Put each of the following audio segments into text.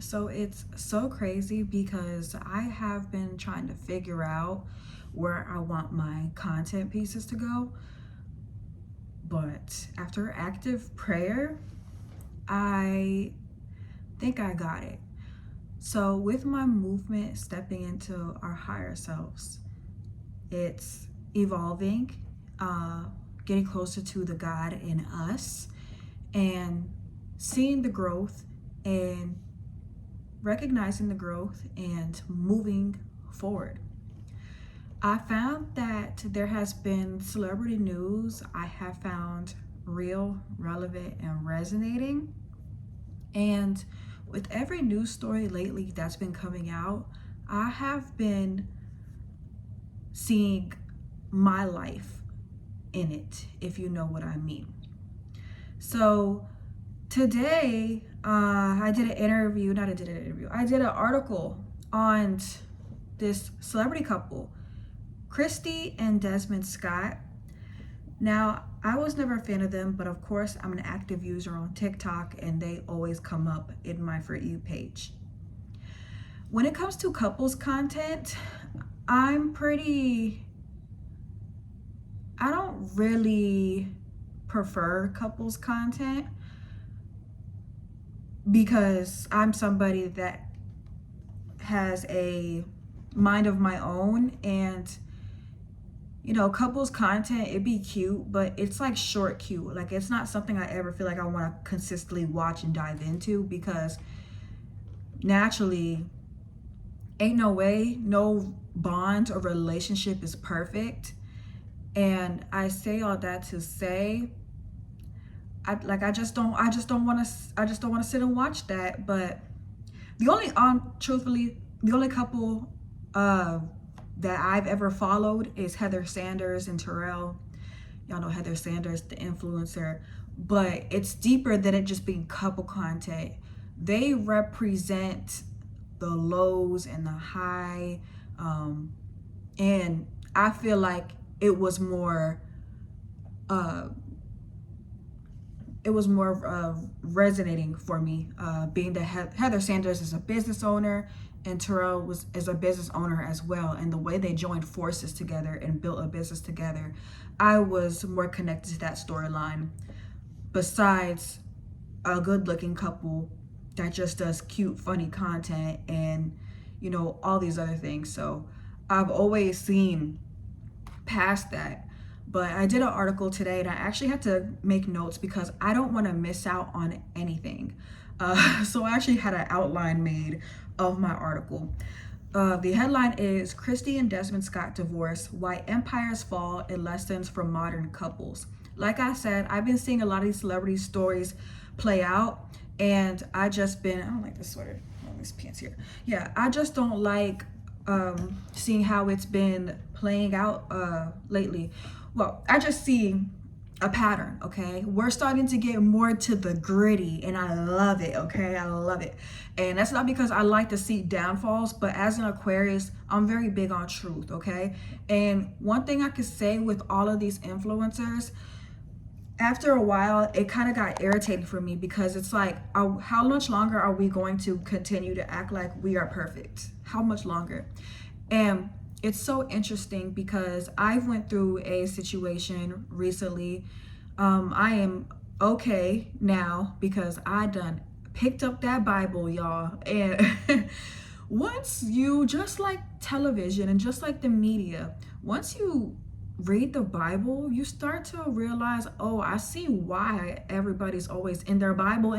So it's so crazy because I have been trying to figure out where I want my content pieces to go. But after active prayer, I think I got it. So with my movement stepping into our higher selves, it's evolving, uh, getting closer to the God in us, and seeing the growth and recognizing the growth and moving forward. I found that there has been celebrity news I have found real, relevant, and resonating. And with every news story lately that's been coming out, I have been seeing my life in it, if you know what I mean. So today, I did an article on this celebrity couple, Kristy and Desmond Scott. Now, I was never a fan of them, but of course, I'm an active user on TikTok and they always come up in my For You page. When it comes to couples content, I don't really prefer couples content because I'm somebody that has a mind of my own, and couples content, it'd be cute, but it's like short cute. Like, it's not something I ever feel like I want to consistently watch and dive into, because naturally ain't no way no bond or relationship is perfect. And I say all that to say, I just don't want to sit and watch that. But truthfully, the only couple that I've ever followed is Heather Sanders and Terrell. Y'all know Heather Sanders, the influencer, but it's deeper than it just being couple content. They represent the lows and the high, and I feel like it was more resonating for me, being that Heather Sanders is a business owner and Terrell is a business owner as well, and the way they joined forces together and built a business together, I was more connected to that storyline, besides a good-looking couple that just does cute, funny content and all these other things. So I've always seen past that. But I did an article today and I actually had to make notes because I don't want to miss out on anything. So I actually had an outline made of my article. The headline is Kristy and Desmond Scott Divorce, Why Empires Fall and Lessons from Modern Couples. Like I said, I've been seeing a lot of these celebrity stories play out, and I don't like this sweater, these pants here. Yeah, I just don't like seeing how it's been playing out lately. Well, I just see a pattern, okay? We're starting to get more to the gritty, and I love it, okay? I love it. And that's not because I like to see downfalls, but as an Aquarius, I'm very big on truth, okay? And one thing I could say with all of these influencers, after a while, it kind of got irritating for me, because it's like, how much longer are we going to continue to act like we are perfect? How much longer? And it's so interesting because I went through a situation recently. I am okay now because I done picked up that Bible, y'all. And once you, just like television and just like the media, once you read the Bible, you start to realize, oh, I see why everybody's always in their Bible,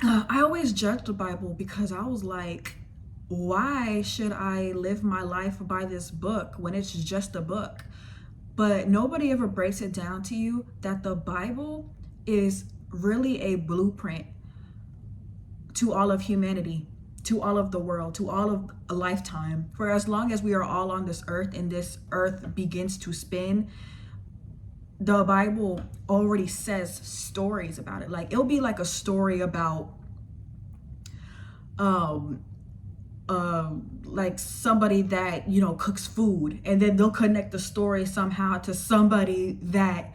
I always judged the Bible because I was like, why should I live my life by this book when it's just a book? But nobody ever breaks it down to you that the Bible is really a blueprint to all of humanity, to all of the world, to all of a lifetime. For as long as we are all on this earth and this earth begins to spin, the Bible already says stories about it. Like, it'll be like a story about like somebody that cooks food, and then they'll connect the story somehow to somebody that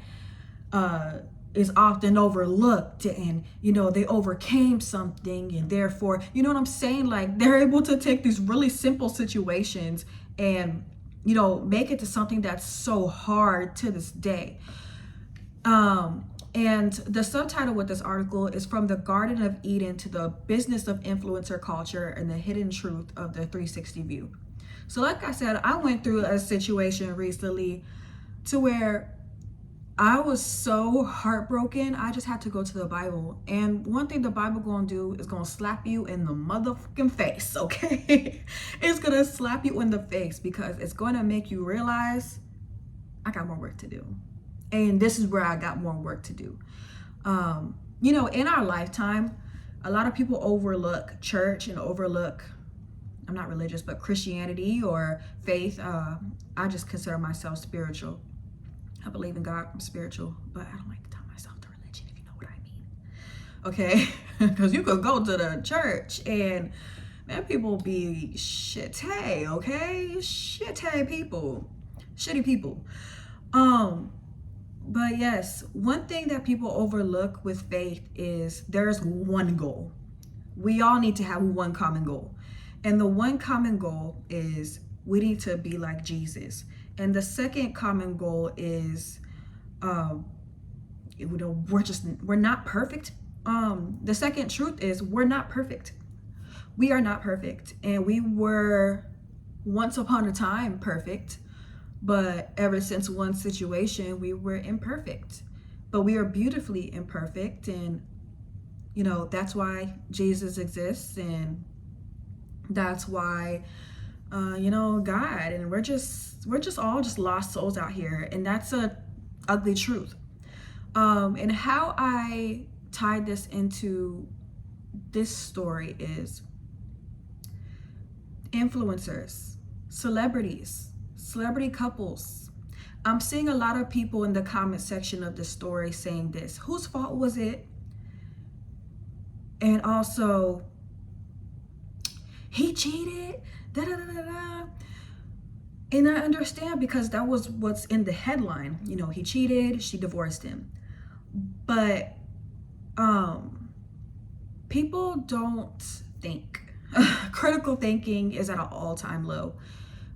is often overlooked, and they overcame something, and therefore, you know what I'm saying, like they're able to take these really simple situations and make it to something that's so hard to this day. And the subtitle with this article is From the Garden of Eden to the Business of Influencer Culture and the Hidden Truth of the 360 View. So like I said, I went through a situation recently to where I was so heartbroken. I just had to go to the Bible. And one thing the Bible gonna do is gonna slap you in the motherfucking face, okay? It's gonna slap you in the face because it's gonna make you realize I got more work to do. And this is where I got more work to do. In our lifetime, a lot of people overlook church and overlook, I'm not religious, but Christianity or faith. I just consider myself spiritual. I believe in God, I'm spiritual, but I don't like to tell myself the religion, if you know what I mean. Okay? Because you could go to the church and man, people be shitty, okay? Shitty people. Shitty people. But yes, one thing that people overlook with faith is there's one goal. We all need to have one common goal. And the one common goal is we need to be like Jesus. And the second common goal is, we're not perfect. The second truth is we're not perfect. We are not perfect. And we were once upon a time perfect, but ever since one situation, we were imperfect. But we are beautifully imperfect. And, that's why Jesus exists. And that's why God, and we're just all just lost souls out here, and that's a ugly truth. And how I tied this into this story is influencers, celebrity couples. I'm seeing a lot of people in the comment section of the story saying this: whose fault was it? And also, he cheated, da da da da da. And I understand, because that was what's in the headline. He cheated, she divorced him. But people don't think. Critical thinking is at an all-time low,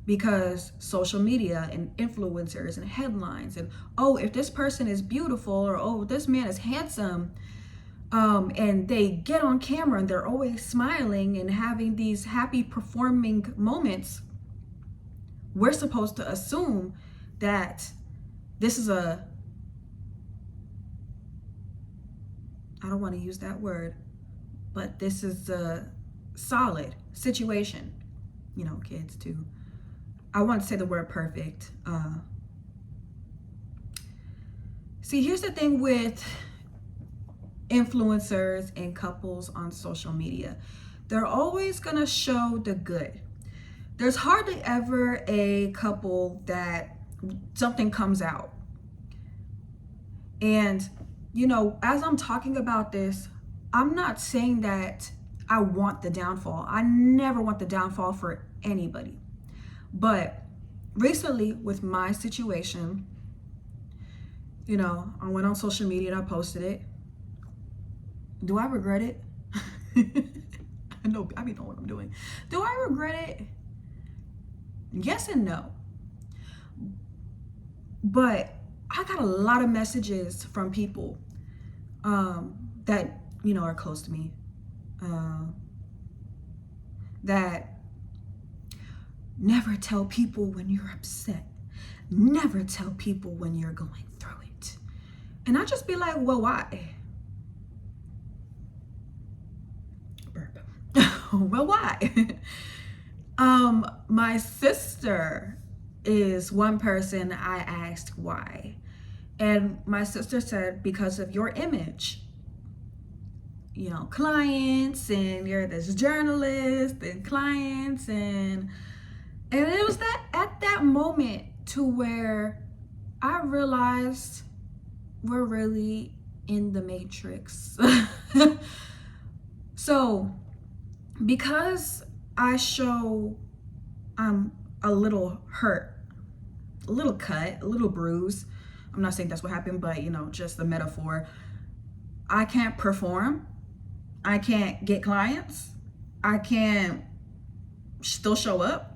because social media and influencers and headlines and, oh, if this person is beautiful, or oh, this man is handsome, and they get on camera and they're always smiling and having these happy performing moments, we're supposed to assume that this is I don't want to use that word, but this is a solid situation. Kids too. I want to say the word perfect. See, here's the thing with influencers and couples on social media. They're always gonna show the good. There's hardly ever a couple that something comes out. And, as I'm talking about this, I'm not saying that I want the downfall. I never want the downfall for anybody. But recently with my situation, I went on social media and I posted it. Do I regret it? I know, I be knowing what I'm doing. Do I regret it? Yes and no. But I got a lot of messages from people that, are close to me, that never tell people when you're upset. Never tell people when you're going through it. And I just be like, well, why? Well, why? My sister is one person I asked why. And my sister said, because of your image. Clients, and you're this journalist, and clients, and it was that at that moment to where I realized we're really in the matrix. So because I show I'm a little hurt, a little cut, a little bruised, I'm not saying that's what happened, but just the metaphor. I can't perform. I can't get clients. I can't still show up.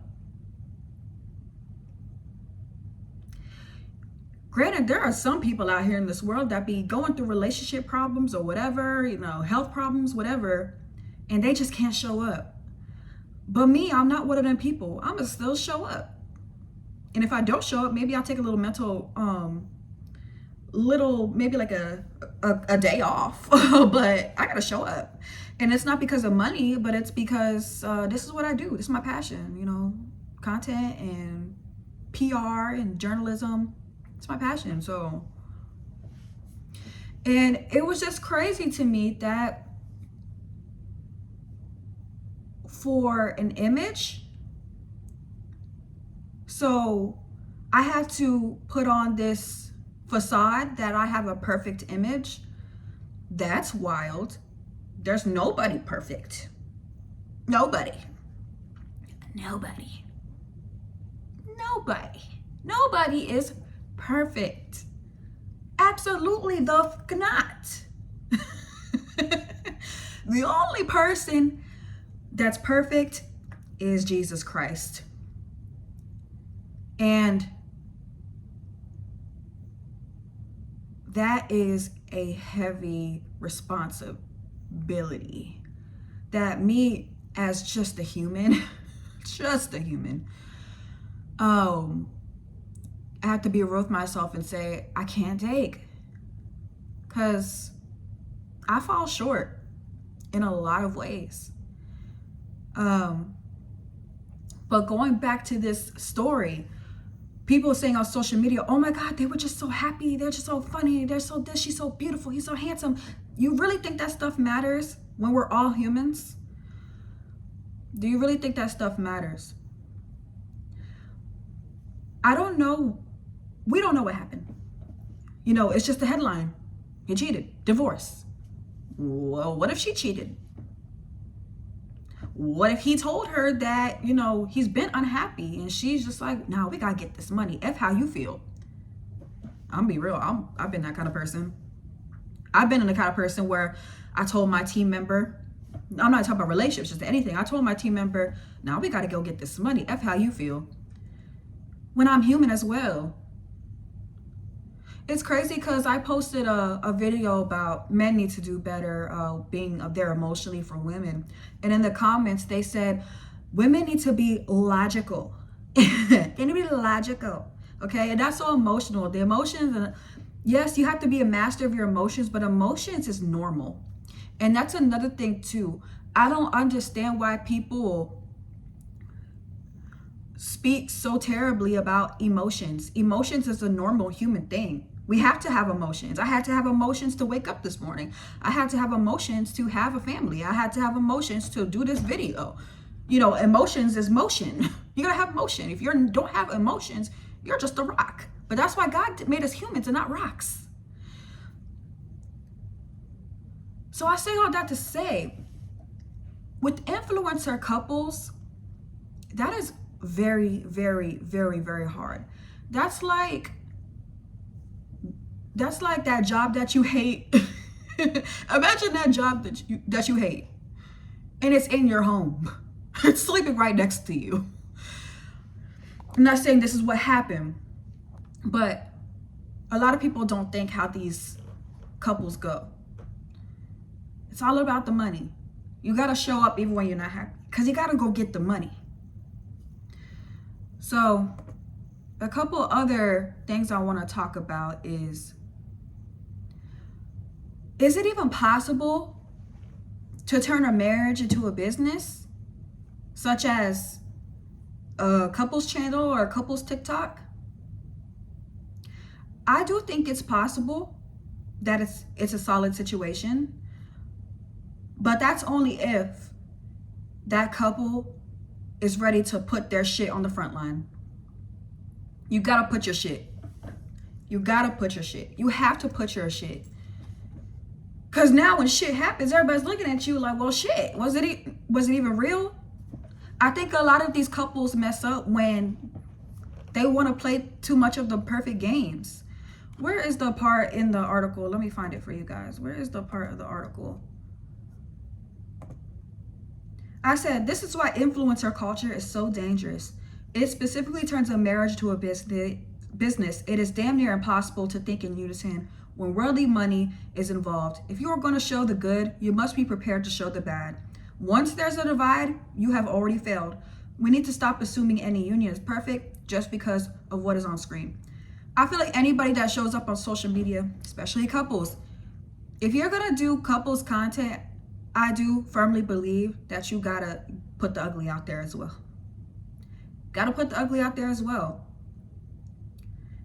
Granted, there are some people out here in this world that be going through relationship problems or whatever, health problems, whatever, and they just can't show up. But me, I'm not one of them people. I'm gonna still show up. And if I don't show up, maybe I'll take a little mental, maybe like a day off, but I gotta show up. And it's not because of money, but it's because this is what I do. This is my passion, content and PR and journalism. It's my passion. So, and it was just crazy to me that for an image, so I have to put on this facade that I have a perfect image. That's wild. There's nobody perfect. Nobody is perfect. Absolutely the fuck not. The only person that's perfect is Jesus Christ. And that is a heavy responsibility that me as just a human, I have to be real with myself and say, I can't take, because I fall short in a lot of ways. But going back to this story, people saying on social media, oh my God, they were just so happy. They're just so funny. They're so this, she's so beautiful. He's so handsome. You really think that stuff matters when we're all humans? Do you really think that stuff matters? I don't know. We don't know what happened. It's just a headline. He cheated. Divorce. Well, what if she cheated? What if he told her that, he's been unhappy and she's just like, nah, we gotta get this money. F how you feel. I'm gonna be real. I've been that kind of person. I've been in the kind of person where I told my team member, I'm not talking about relationships, just anything. I told my team member, nah, we gotta go get this money. F how you feel. When I'm human as well. It's crazy because I posted a video about men need to do better being there emotionally for women. And in the comments, they said, women need to be logical. They need to be logical, okay? And that's so emotional. The emotions, yes, you have to be a master of your emotions, but emotions is normal. And that's another thing too. I don't understand why people speak so terribly about emotions. Emotions is a normal human thing. We have to have emotions. I had to have emotions to wake up this morning. I had to have emotions to have a family. I had to have emotions to do this video. Emotions is motion. You gotta have motion. If you don't have emotions, you're just a rock. But that's why God made us humans and not rocks. So I say all that to say, with influencer couples, that is very, very, very, very hard. That's like that job that you hate. Imagine that job that you hate, and it's in your home. It's sleeping right next to you. I'm not saying this is what happened, but a lot of people don't think how these couples go. It's all about the money. You gotta show up even when you're not happy, because you gotta go get the money. So a couple other things I want to talk about is it even possible to turn a marriage into a business, such as a couples channel or a couples TikTok? I do think it's possible that it's a solid situation, but that's only if that couple is ready to put their shit on the front line. You gotta put your shit. You gotta put your shit. You have to put your shit. Because now when shit happens, everybody's looking at you like, well, shit, was it even real? I think a lot of these couples mess up when they want to play too much of the perfect games. Where is the part in the article? Let me find it for you guys. Where is the part of the article? I said, this is why influencer culture is so dangerous. It specifically turns a marriage to a business. It is damn near impossible to think in unison when worldly money is involved. If you are going to show the good, you must be prepared to show the bad. Once there's a divide, you have already failed. We need to stop assuming any union is perfect just because of what is on screen. I feel like anybody that shows up on social media, especially couples, if you're going to do couples content, I do firmly believe that you got to put the ugly out there as well. Got to put the ugly out there as well.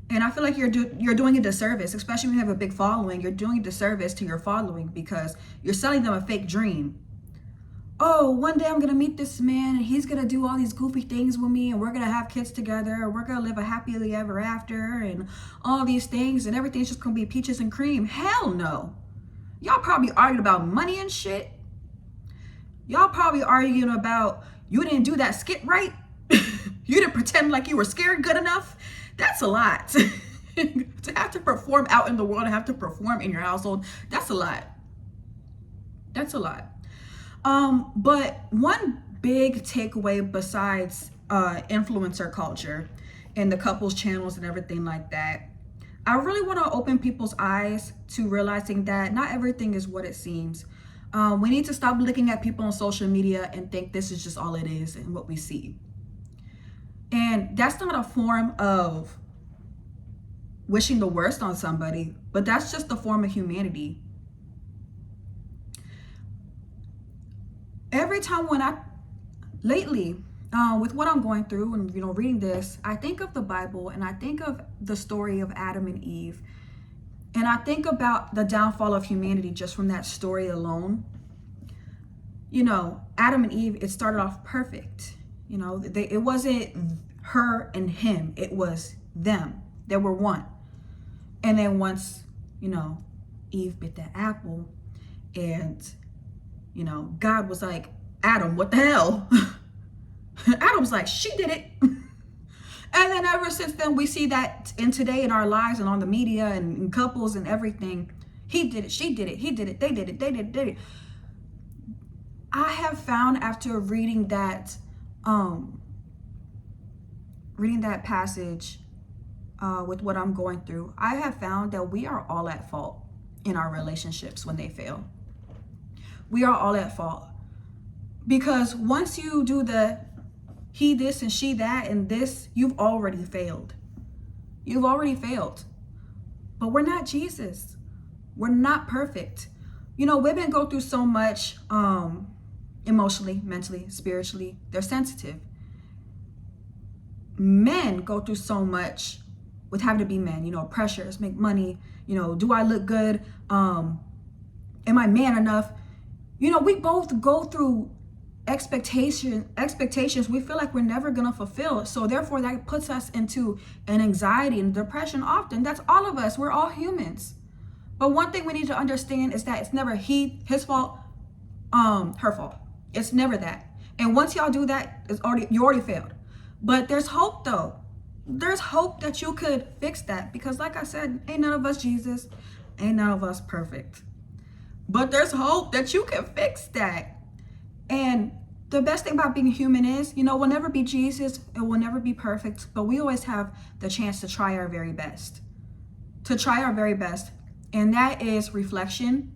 And I feel like you're doing a disservice, especially when you have a big following. You're doing a disservice to your following because you're selling them a fake dream. Oh, one day I'm going to meet this man and he's going to do all these goofy things with me and we're going to have kids together and we're going to live a happily ever after and all these things and everything's just going to be peaches and cream. Hell no. Y'all probably arguing about money and shit. Y'all probably arguing about you didn't do that skit right. You didn't pretend like you were scared good enough. That's a lot. To have to perform out in the world and have to perform in your household, that's a lot. That's a lot. But one big takeaway besides influencer culture and the couples channels and everything like that, I really want to open people's eyes to realizing that not everything is what it seems. We need to stop looking at people on social media and think this is just all it is and what we see. And that's not a form of wishing the worst on somebody, but that's just a form of humanity. Every time lately, with what I'm going through and, reading this, I think of the Bible and I think of the story of Adam and Eve. And I think about the downfall of humanity just from that story alone. Adam and Eve, it started off perfect. It wasn't her and him. It was them. They were one. And then once, Eve bit that apple and, God was like, Adam, what the hell? Adam was like, she did it. And then ever since then, we see that today in our lives and on the media and in couples and everything. He did it, she did it, he did it, they did it, they did it. I have found after reading that passage with what I'm going through, I have found that we are all at fault in our relationships when they fail. We are all at fault. Because once you do the he this and she that and this, you've already failed. You've already failed. But we're not Jesus. We're not perfect. Women go through so much emotionally, mentally, spiritually. They're sensitive. Men go through so much with having to be men, pressures, make money, do I look good? Am I man enough? We both go through expectations we feel like we're never gonna fulfill. So therefore that puts us into an anxiety and depression often. That's all of us. We're all humans. But one thing we need to understand is that it's never his fault, her fault. It's never that. And once y'all do that, you already failed. But there's hope though. There's hope that you could fix that because like I said, ain't none of us Jesus, ain't none of us perfect. But there's hope that you can fix that. And the best thing about being human is, we'll never be Jesus and we'll never be perfect, but we always have the chance to try our very best. To try our very best. And that is reflection.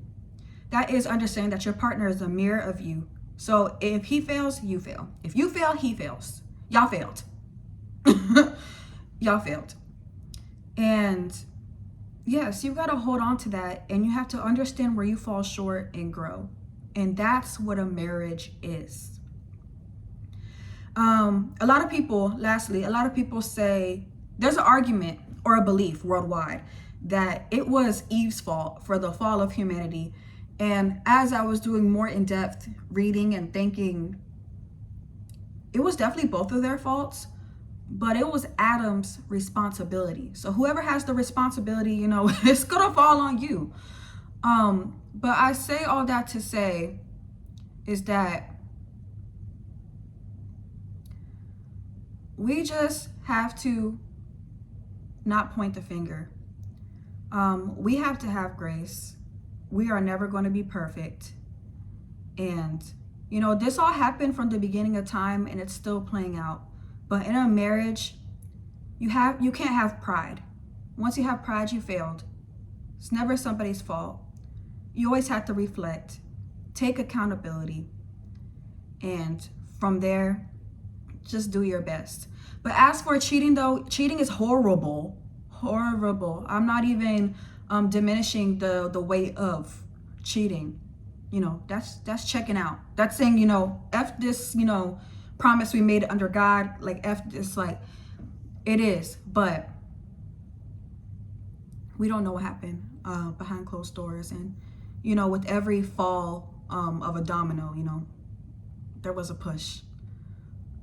That is understanding that your partner is a mirror of you. So if he fails, you fail. If you fail, he fails. Y'all failed. Y'all failed. And yes, you've got to hold on to that and you have to understand where you fall short and grow. And that's what a marriage is. A lot of people say there's an argument or a belief worldwide that it was Eve's fault for the fall of humanity. And as I was doing more in-depth reading and thinking, it was definitely both of their faults, but it was Adam's responsibility. So whoever has the responsibility, it's gonna fall on you. But I say all that to say is that we just have to not point the finger. We have to have grace. We are never going to be perfect. And, you know, this all happened from the beginning of time and it's still playing out. But in a marriage, you can't have pride. Once you have pride, you failed. It's never somebody's fault. You always have to reflect, take accountability, and from there, just do your best. But as for cheating though, cheating is horrible. Horrible. I'm not even diminishing the weight of cheating. You know, that's checking out. That's saying, you know, F this, you know, promise we made under God. Like F this, like it is. But we don't know what happened behind closed doors. And, you know, with every fall of a domino, you know, there was a push.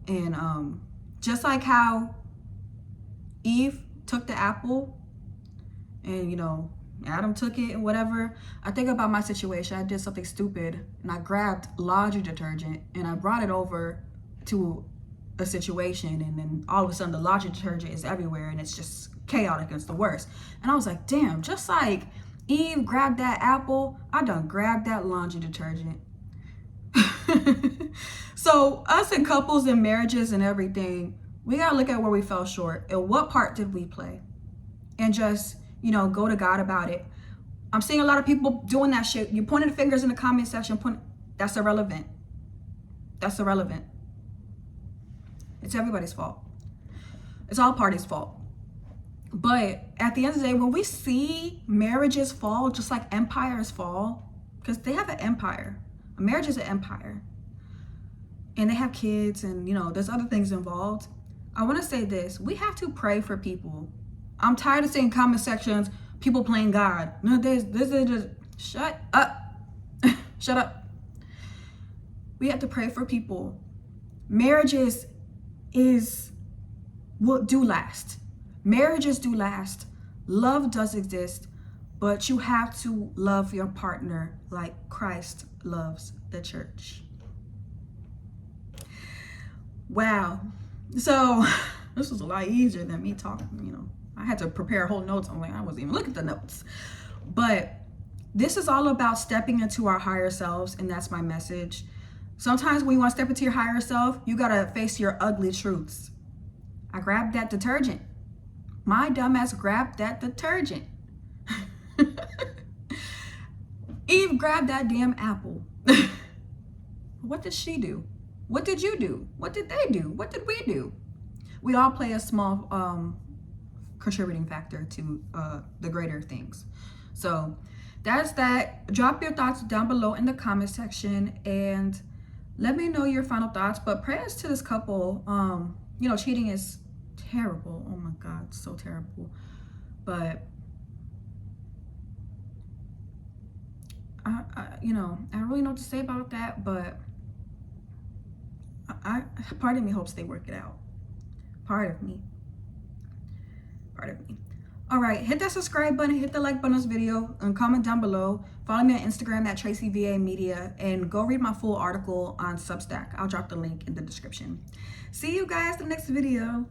And just like how Eve took the apple and, you know, Adam took it and whatever, I think about my situation. I did something stupid and I grabbed laundry detergent and I brought it over to a situation, and then all of a sudden the laundry detergent is everywhere and it's just chaotic. It's the worst. And I was like, damn, just like Eve grabbed that apple, I done grabbed that laundry detergent. So us in couples and marriages and everything, we gotta look at where we fell short and what part did we play, and just, you know, go to God about it. I'm seeing a lot of people doing that shit. You pointing the fingers in the comment section, that's irrelevant. That's irrelevant. It's everybody's fault. It's all parties' fault. But at the end of the day, when we see marriages fall, just like empires fall, because they have an empire. A marriage is an empire. And they have kids and, you know, there's other things involved. I want to say this. We have to pray for people. I'm tired of seeing comment sections, people playing God. No, this is just, shut up. Shut up. We have to pray for people. Marriages will do last. Marriages do last. Love does exist, but you have to love your partner like Christ loves the church. Wow. So this was a lot easier than me talking, you know. I had to prepare whole notes. I'm like, I wasn't even looking at the notes. But this is all about stepping into our higher selves, and that's my message. Sometimes when you want to step into your higher self, you got to face your ugly truths. I grabbed that detergent. My dumbass grabbed that detergent. Eve grabbed that damn apple. What did she do? What did you do? What did they do? What did we do? We all play a small contributing factor to the greater things. So that's that. Drop your thoughts down below in the comment section and let me know your final thoughts. But prayers to this couple. You know, cheating is terrible. Oh my God, so terrible. But you know, I don't really know what to say about that, but part of me hopes they work it out. Part of me. All right, hit that subscribe button, hit the like button on this video, and comment down below. Follow me on Instagram at tracyvamedia, and go read my full article on Substack. I'll drop the link in the description. See you guys in the next video.